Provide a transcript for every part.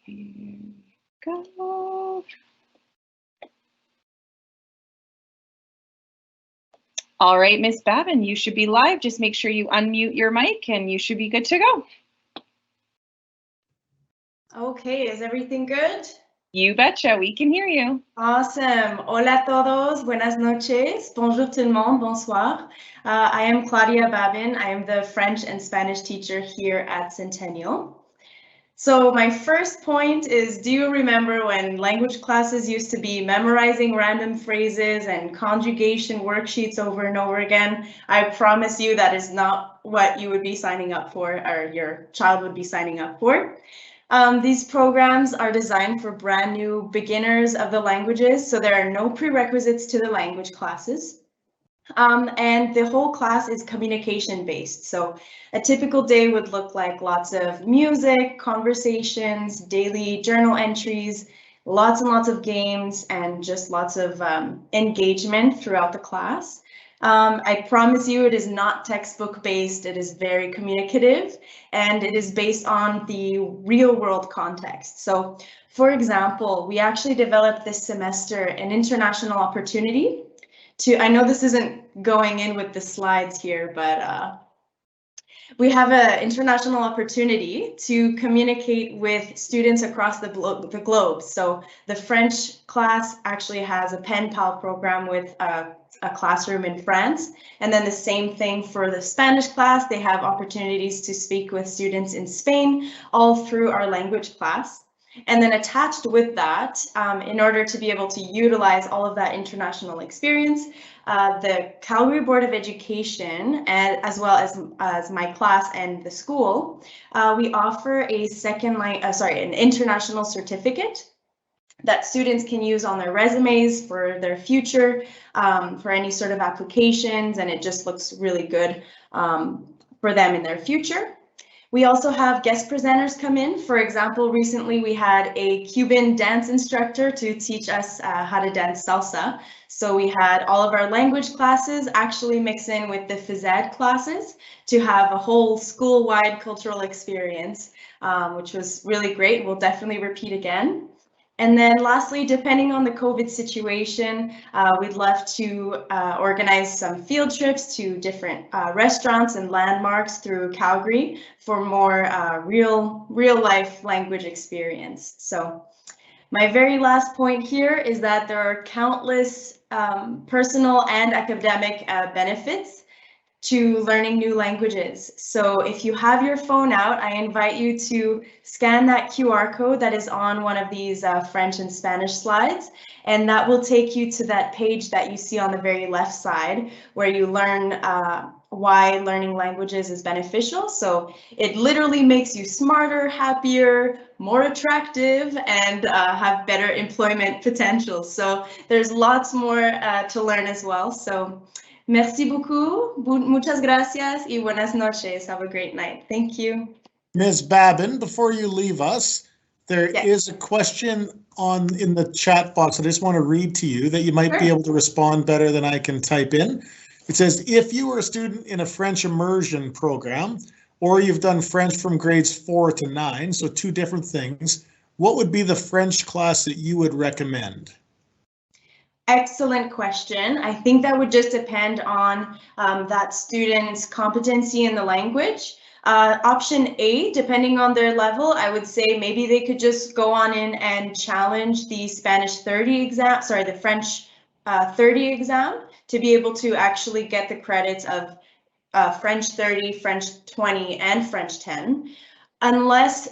Here we go. All right, Miss Babin, you should be live. Just make sure you unmute your mic and you should be good to go. Okay, is everything good? You betcha, we can hear you. Awesome. Hola a todos, buenas noches. Bonjour tout le monde, bonsoir. I am Claudia Babin. I am the French and Spanish teacher here at Centennial. So my first point is, do you remember when language classes used to be memorizing random phrases and conjugation worksheets over and over again? I promise you that is not what you would be signing up for, or your child would be signing up for. These programs are designed for brand new beginners of the languages, so there are no prerequisites to the language classes. And the whole class is communication based. So a typical day would look like lots of music, conversations, daily journal entries, lots and lots of games, and just lots of engagement throughout the class. I promise you it is not textbook based, it is very communicative, and it is based on the real world context. So for example, we actually developed this semester an international opportunity I know this isn't going in with the slides here, but we have an international opportunity to communicate with students across the globe. So the French class actually has a pen pal program with a classroom in France. And then the same thing for the Spanish class. They have opportunities to speak with students in Spain, all through our language class. And then attached with that, in order to be able to utilize all of that international experience, the Calgary Board of Education, and as well as my class and the school, we offer a an international certificate that students can use on their resumes for their future, for any sort of applications, and it just looks really good for them in their future. We also have guest presenters come in. For example, recently we had a Cuban dance instructor to teach us how to dance salsa. So we had all of our language classes actually mix in with the phys ed classes to have a whole school-wide cultural experience, which was really great. We'll definitely repeat again. And then lastly, depending on the COVID situation, we'd love to organize some field trips to different restaurants and landmarks through Calgary for more real life language experience. So my very last point here is that there are countless personal and academic benefits to learning new languages. So if you have your phone out, I invite you to scan that QR code that is on one of these French and Spanish slides, and that will take you to that page that you see on the very left side, where you learn why learning languages is beneficial. So it literally makes you smarter, happier, more attractive, and have better employment potential. So there's lots more to learn as well. So merci beaucoup, muchas gracias, y buenas noches. Have a great night. Thank you. Ms. Babin, before you leave us, there is a question in the chat box that I just want to read to you that you might be able to respond better than I can type in. It says, if you were a student in a French immersion program, or you've done French from grades 4 to 9, so two different things, what would be the French class that you would recommend? Excellent question. I think that would just depend on that student's competency in the language. Option A, depending on their level, I would say maybe they could just go on in and challenge the Spanish 30 exam, sorry, the French 30 exam to be able to actually get the credits of French 30, French 20, and French 10. Unless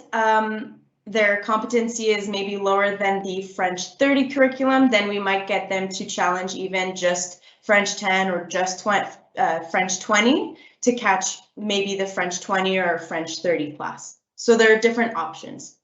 their competency is maybe lower than the French 30 curriculum, then we might get them to challenge even just French 10 or just French 20 to catch maybe the French 20 or French 30 class. So there are different options.